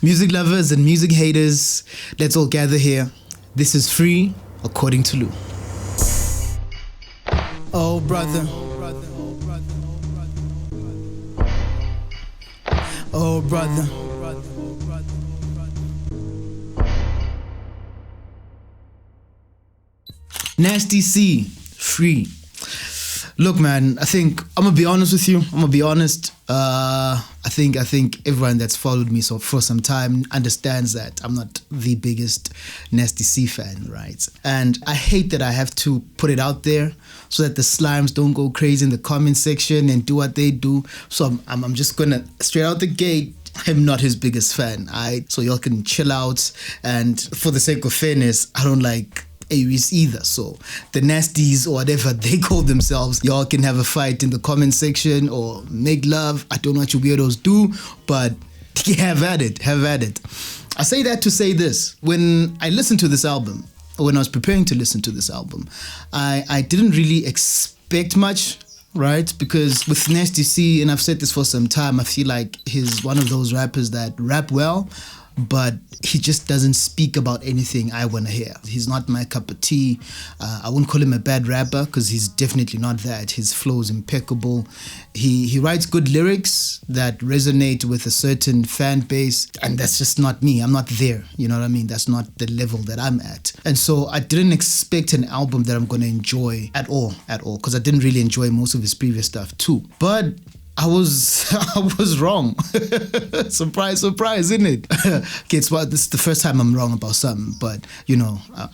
Music lovers and music haters, let's all gather here. This is Free according to Loux. Oh brother, oh brother. Nasty C, Free. Look, man, I think I'm gonna be honest with you. I think everyone that's followed me for some time understands that I'm not the biggest Nasty C fan, right? And I hate that I have to put it out there so that the slimes don't go crazy in the comment section and do what they do. So I'm just gonna straight out the gate. I'm not his biggest fan. So y'all can chill out. And for the sake of fairness, I don't like Aries either, so the nasties or whatever they call themselves, y'all can have a fight in the comment section or make love. I don't know what you weirdos do, but have at it. I say that to say this: when I listened to this album, or when I was preparing to listen to this album, I didn't really expect much, right? Because with Nasty C, and I've said this for some time, I feel like he's one of those rappers that rap well, but he just doesn't speak about anything I want to hear. He's not my cup of tea. I wouldn't call him a bad rapper because he's definitely not that. His flow is impeccable. He writes good lyrics that resonate with a certain fan base, and that's just not me. I'm not there. You know what I mean? That's not the level that I'm at. And so I didn't expect an album that I'm going to enjoy at all, because I didn't really enjoy most of his previous stuff too. But I was wrong. Surprise, isn't it? Okay, this is the first time I'm wrong about something, but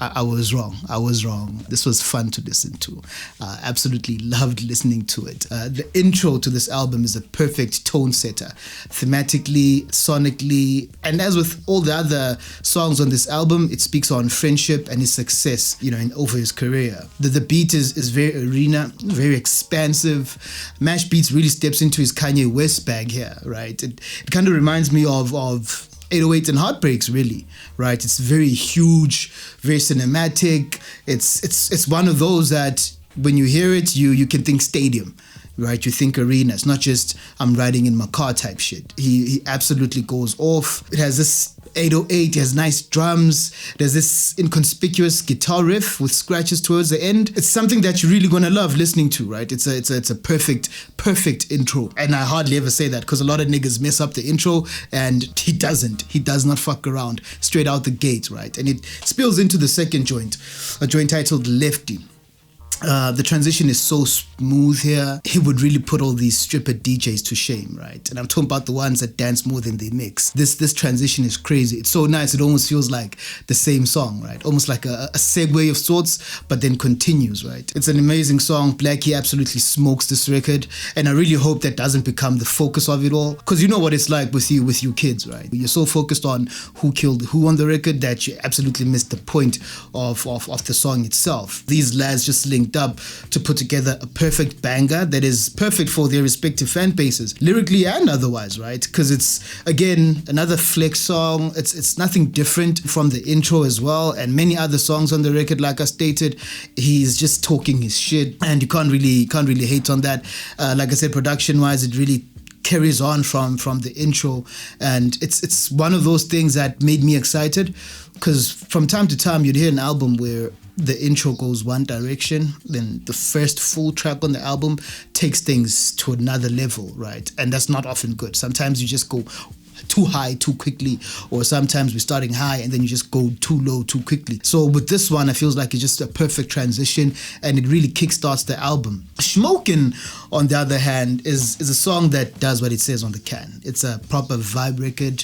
I was wrong. This was fun to listen to. Absolutely loved listening to it. The intro to this album is a perfect tone setter, thematically, sonically, and as with all the other songs on this album, it speaks on friendship and his success, over his career. The beat is very arena, very expansive. Mash Beats really steps into his Kanye West bag here, right? It kind of reminds me of 808s and Heartbreaks, really, right? It's very huge, very cinematic. It's one of those that when you hear it, you can think stadium, right? You think arena. It's not just I'm riding in my car type shit. He absolutely goes off. It has this 808, it has nice drums. There's this inconspicuous guitar riff with scratches towards the end. It's something that you're really gonna love listening to, right? It's a perfect intro. And I hardly ever say that because a lot of niggas mess up the intro, and he doesn't. He does not fuck around straight out the gate, right? And it spills into the second joint, a joint titled Lefty. The transition is so smooth here. He would really put all these stripper DJs to shame, right? And I'm talking about the ones that dance more than they mix. This transition is crazy. It's so nice. It almost feels like the same song, right? Almost like a segue of sorts, but then continues, right? It's an amazing song. Blackie absolutely smokes this record, and I really hope that doesn't become the focus of it all, because you know what it's like with you kids, right? You're so focused on who killed who on the record that you absolutely missed the point of the song itself. These lads just linked up to put together a perfect banger that is perfect for their respective fan bases, lyrically and otherwise, right? Because it's, again, another flex song. It's nothing different from the intro as well, and many other songs on the record. Like I stated, he's just talking his shit, and you can't really hate on that. Like I said, production wise, it really carries on from the intro, and it's one of those things that made me excited, because from time to time you'd hear an album where the intro goes one direction, then the first full track on the album takes things to another level, right? And that's not often good. Sometimes you just go too high too quickly, or sometimes we're starting high and then you just go too low too quickly. So with this one, I feels like it's just a perfect transition, and it really kickstarts the album. Smokin', on the other hand, is a song that does what it says on the can. It's a proper vibe record.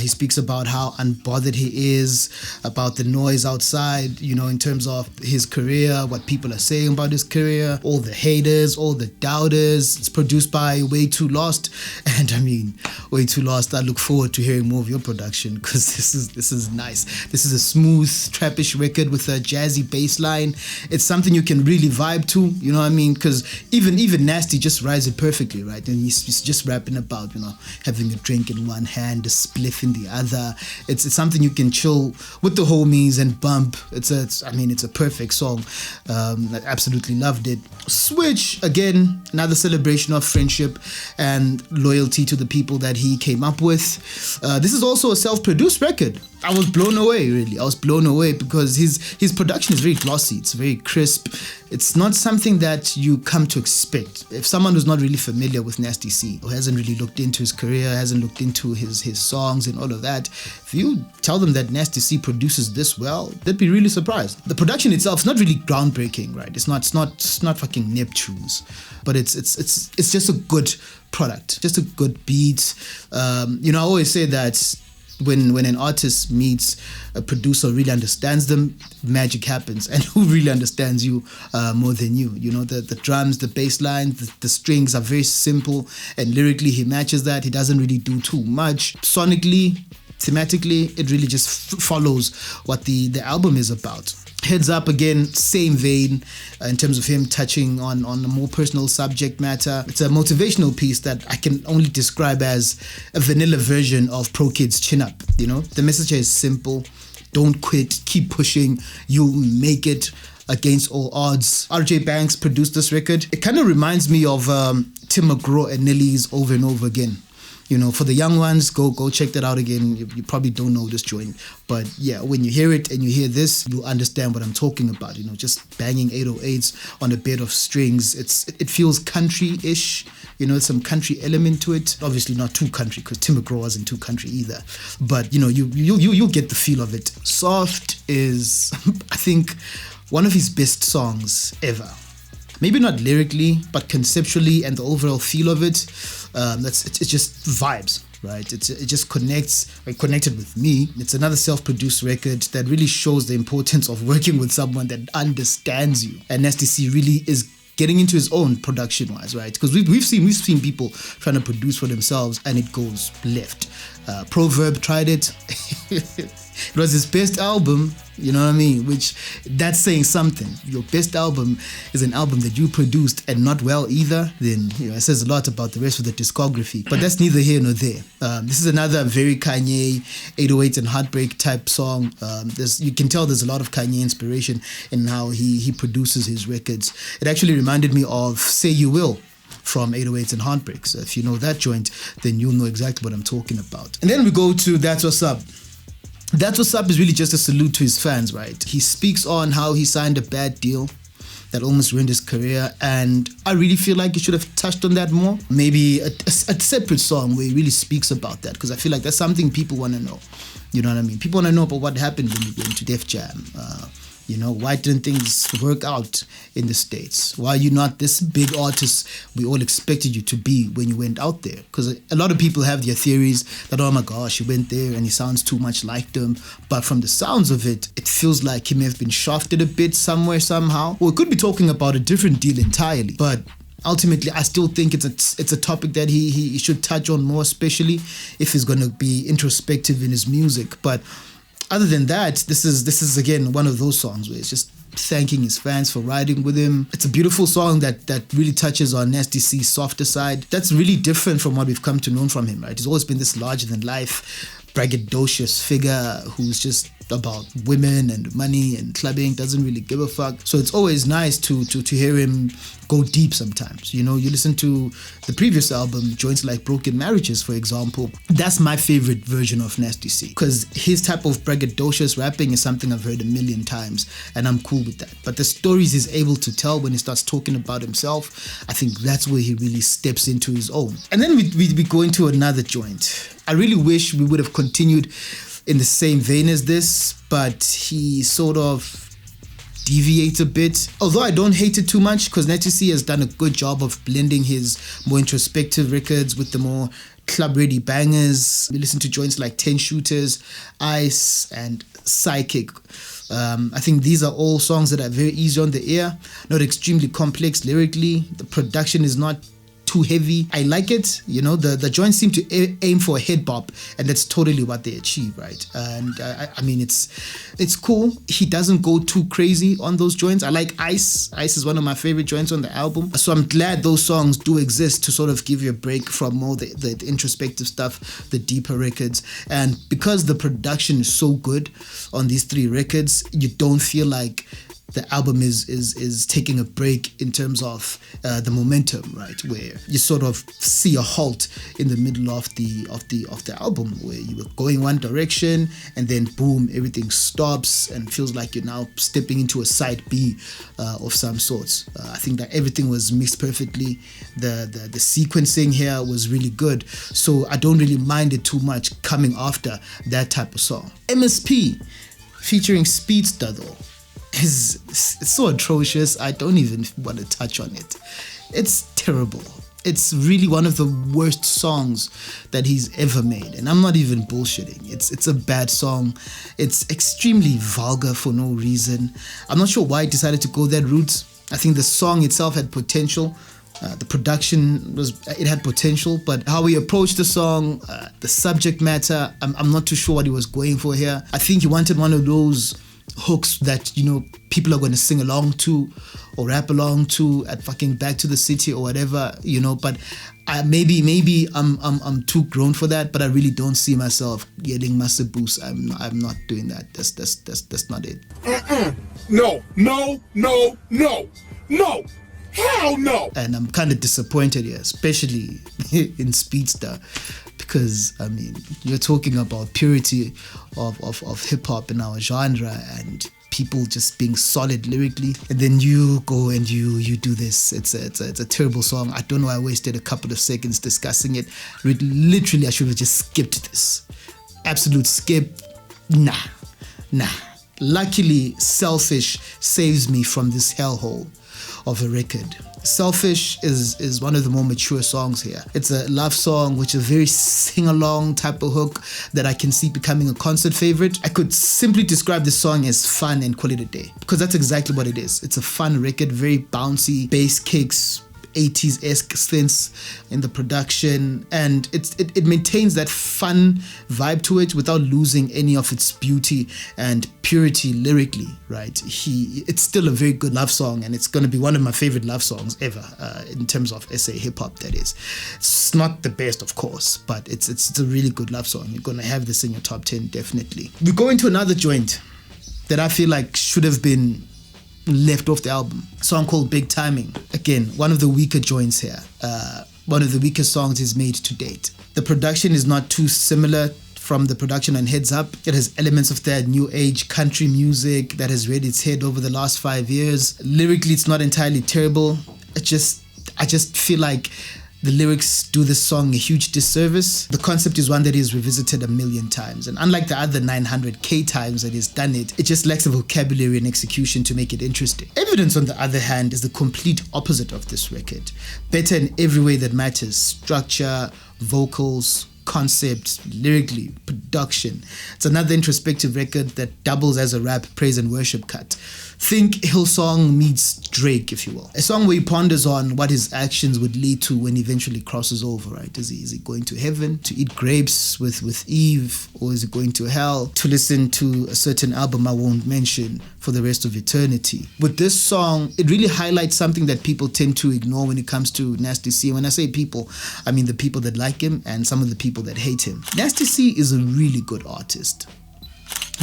He speaks about how unbothered he is about the noise outside, in terms of his career, what people are saying about his career, all the haters, all the doubters. It's produced by Way Too Lost, and I mean, Way Too Lost, I look forward to hearing more of your production, because this is nice. This is a smooth, trappish record with a jazzy bass line. It's something you can really vibe to, you know what I mean? Because even Nasty just rides it perfectly, right? And he's just rapping about, having a drink in one hand, a split Left in the Other. It's something you can chill with the homies and bump. It's a perfect song. I absolutely loved it. Switch, again, another celebration of friendship and loyalty to the people that he came up with. This is also a self-produced record. I was blown away, really. I was blown away because his production is very glossy. It's very crisp. It's not something that you come to expect. If someone who's not really familiar with Nasty C, or hasn't really looked into his career, hasn't looked into his songs and all of that, if you tell them that Nasty C produces this well, they'd be really surprised. The production itself is not really groundbreaking, right? It's not fucking Neptunes, but it's just a good product, just a good beat. I always say that when an artist meets a producer who really understands them, magic happens. And who really understands you more than you? The drums, the bass line, the strings are very simple, and lyrically he matches that. He doesn't really do too much. Sonically, thematically, it really just follows what the album is about. Heads Up, again, same vein in terms of him touching on a more personal subject matter. It's a motivational piece that I can only describe as a vanilla version of Pro Kids Chin Up. The message is simple. Don't quit. Keep pushing. You'll make it against all odds. RJ Banks produced this record. It kind of reminds me of Tim McGraw and Nelly's Over and Over Again. For the young ones, go check that out again. You probably don't know this joint, but yeah, when you hear it and you hear this, you'll understand what I'm talking about. Just banging 808s on a bed of strings. It feels country-ish. Some country element to it. Obviously not too country, because Tim McGraw wasn't too country either. But you'll get the feel of it. Soft is, I think, one of his best songs ever. Maybe not lyrically, but conceptually and the overall feel of it. It's just vibes, right? It just connected with me. It's another self-produced record that really shows the importance of working with someone that understands you. And Nasty C really is getting into his own production-wise, right? Because we've seen people trying to produce for themselves and it goes left. Proverb tried it. It was his best album, you know what I mean? Which, that's saying something. Your best album is an album that you produced and not well either, then it says a lot about the rest of the discography. But that's neither here nor there. This is another very Kanye 808 and Heartbreak type song. You can tell there's a lot of Kanye inspiration in how he produces his records. It actually reminded me of Say You Will from 808s and Heartbreak. So if you know that joint, then you'll know exactly what I'm talking about. And then we go to That's What's Up. That's What's Up is really just a salute to his fans, right? He speaks on how he signed a bad deal that almost ruined his career, and I really feel like he should have touched on that more. Maybe a separate song where he really speaks about that, because I feel like that's something people want to know. You know what I mean? People want to know about what happened when you went to Def Jam. Why didn't things work out in the States? Why are you not this big artist we all expected you to be when you went out there? Because a lot of people have their theories that, oh my gosh, he went there and he sounds too much like them. But from the sounds of it, it feels like he may have been shafted a bit somewhere, somehow. Or we could be talking about a different deal entirely. But ultimately, I still think it's a topic that he should touch on more, especially if he's going to be introspective in his music. But other than that, this is again one of those songs where it's just thanking his fans for riding with him. It's a beautiful song that really touches on Nasty C's softer side. That's really different from what we've come to know from him, right? He's always been this larger than life, braggadocious figure who's just about women and money and clubbing, doesn't really give a fuck. So it's always nice to hear him go deep sometimes. You listen to the previous album, joints like Broken Marriages, for example. That's my favorite version of Nasty C, because his type of braggadocious rapping is something I've heard a million times, and I'm cool with that. But the stories he's able to tell when he starts talking about himself, I think that's where he really steps into his own. And then we go into another joint. I really wish we would have continued in the same vein as this, but he sort of deviates a bit. Although I don't hate it too much, because Nasty C has done a good job of blending his more introspective records with the more club-ready bangers. We listen to joints like 10 Shooters, Ice, and Psychic. I think these are all songs that are very easy on the ear, not extremely complex lyrically. The production is not too heavy. I like it, the joints seem to aim for a head bop, and that's totally what they achieve, right? And I mean, it's cool. He doesn't go too crazy on those joints. I like Ice is one of my favorite joints on the album, so I'm glad those songs do exist to sort of give you a break from more the introspective stuff, the deeper records. And because the production is so good on these 3 records, you don't feel like the album is taking a break in terms of the momentum, right? Where you sort of see a halt in the middle of the album, where you were going one direction and then boom, everything stops and feels like you're now stepping into a side B of some sorts. I think that everything was mixed perfectly. The sequencing here was really good, so I don't really mind it too much coming after that type of song. MSP featuring Speedster though, it's so atrocious. I don't even want to touch on it. It's terrible. It's really one of the worst songs that he's ever made, and I'm not even bullshitting. It's a bad song. It's extremely vulgar for no reason. I'm not sure why he decided to go that route. I think the song itself had potential. The production had potential, but how he approached the song, the subject matter, I'm not too sure what he was going for here. I think he wanted one of those hooks that people are going to sing along to or rap along to at fucking Back to the City or whatever, but maybe I'm too grown for that, but I really don't see myself getting Masaboos. I'm not doing that. That's not it. No, hell no. And I'm kind of disappointed here, especially in Speedster, because I mean, you're talking about purity of hip hop in our genre and people just being solid lyrically, and then you go and you do this. It's a terrible song. I don't know why I wasted a couple of seconds discussing it. Literally, I should have just skipped this. Absolute skip. Nah. Luckily, Selfish saves me from this hellhole of a record. Selfish is one of the more mature songs here. It's a love song which is a very sing-along type of hook that I can see becoming a concert favorite. I could simply describe this song as fun and call it a day, because that's exactly what it is. It's a fun record, very bouncy, bass kicks, 80s-esque synths in the production, and it maintains that fun vibe to it without losing any of its beauty and purity lyrically, right? It's still a very good love song, and it's going to be one of my favorite love songs ever in terms of SA hip-hop, that is. It's not the best, of course, but it's a really good love song. You're going to have this in your top 10, definitely. We go into another joint that I feel like should have been left off the album. A song called Big Timing. Again, one of the weaker joints here. One of the weakest songs he's made to date. The production is not too similar from the production on Heads Up. It has elements of that new age country music that has reared its head over the last 5 years. Lyrically, it's not entirely terrible. I just feel like the lyrics do this song a huge disservice. The concept is one that is revisited a million times, and unlike the other 900k times that he's done it, it just lacks the vocabulary and execution to make it interesting. Evidence, on the other hand, is the complete opposite of this record. Better in every way that matters: structure, vocals, concept, lyrically, production. It's another introspective record that doubles as a rap, praise and worship cut. Think Hillsong meets Drake, if you will. A song where he ponders on what his actions would lead to when he eventually crosses over, right? Is he going to heaven to eat grapes with Eve, or is he going to hell to listen to a certain album I won't mention for the rest of eternity? With this song, it really highlights something that people tend to ignore when it comes to Nasty C. When I say people, I mean the people that like him and some of the people that hate him. Nasty C is a really good artist.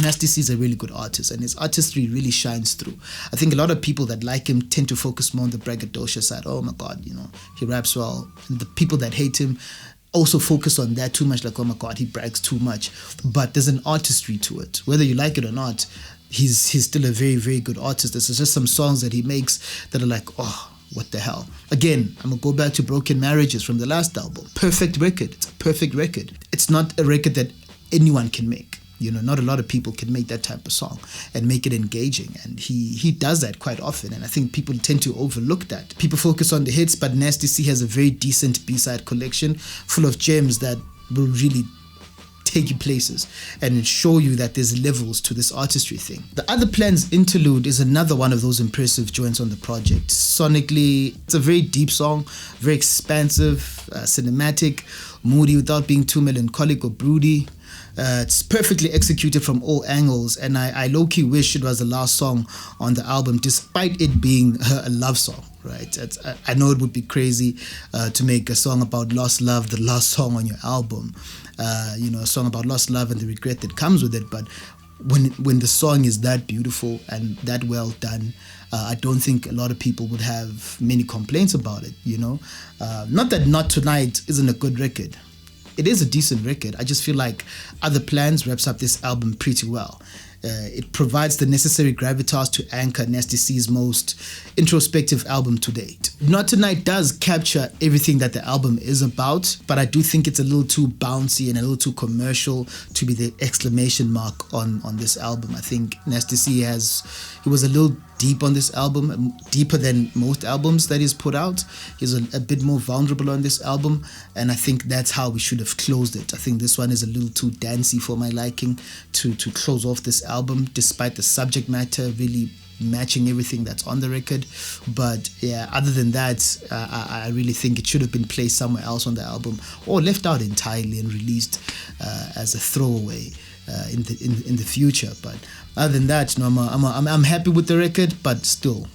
Nasty C is a really good artist, and his artistry really shines through. I think a lot of people that like him tend to focus more on the braggadocious side. Oh my God, he raps well. And the people that hate him also focus on that too much, like, oh my God, he brags too much. But there's an artistry to it. Whether you like it or not, he's still a very, very good artist. There's just some songs that he makes that are like, oh, what the hell? Again, I'm going to go back to Broken Marriages from the last album. Perfect record. It's a perfect record. It's not a record that anyone can make. Not a lot of people can make that type of song and make it engaging, and he does that quite often, and I think people tend to overlook that. People focus on the hits, but Nasty C has a very decent B-side collection full of gems that will really take you places and show you that there's levels to this artistry thing. The Other Plans Interlude is another one of those impressive joints on the project. Sonically, it's a very deep song, very expansive, cinematic, moody without being too melancholic or broody. It's perfectly executed from all angles, and I low-key wish it was the last song on the album, despite it being a love song, right? I know it would be crazy to make a song about lost love the last song on your album, a song about lost love and the regret that comes with it, but when the song is that beautiful and that well done, I don't think a lot of people would have many complaints about it, Not that Not Tonight isn't a good record. It is a decent record. I just feel like Other Plans wraps up this album pretty well. It provides the necessary gravitas to anchor Nasty C's most introspective album to date. Not Tonight does capture everything that the album is about, but I do think it's a little too bouncy and a little too commercial to be the exclamation mark on this album. I think Nasty C he was a little deep on this album, deeper than most albums that he's put out. He's a bit more vulnerable on this album, and I think that's how we should have closed it. I think this one is a little too dancey for my liking to close off this album, despite the subject matter really matching everything that's on the record. But yeah, other than that, I really think it should have been placed somewhere else on the album, or left out entirely and released as a throwaway in the future. But other than that, I'm happy with the record, but still,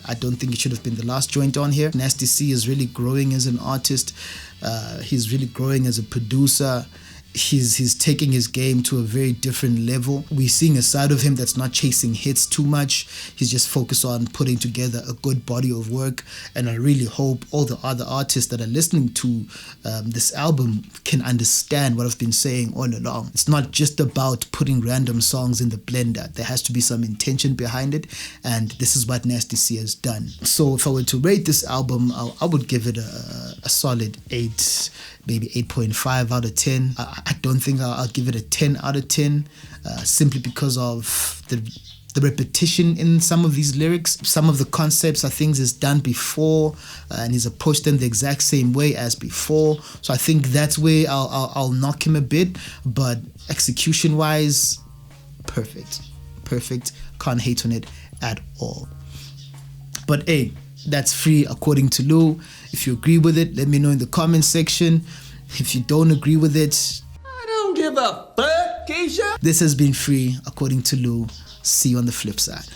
I don't think it should have been the last joint on here. Nasty C is really growing as an artist. He's really growing as a producer. He's taking his game to a very different level. We're seeing a side of him that's not chasing hits too much. He's just focused on putting together a good body of work, and I really hope all the other artists that are listening to this album can understand what I've been saying all along. It's not just about putting random songs in the blender. There has to be some intention behind it, and this is what Nasty C has done. So if I were to rate this album, I would give it a solid 8, maybe 8.5 out of 10. I don't think I'll give it a 10 out of 10, simply because of the repetition in some of these lyrics. Some of the concepts are things he's done before, and he's approached them the exact same way as before. So I think that's where I'll knock him a bit, but execution-wise, perfect. Can't hate on it at all. But hey, that's free according to Loux. If you agree with it, let me know in the comment section. If you don't agree with it, I don't give a fuck, Keisha. This has been free according to Loux. See you on the flip side.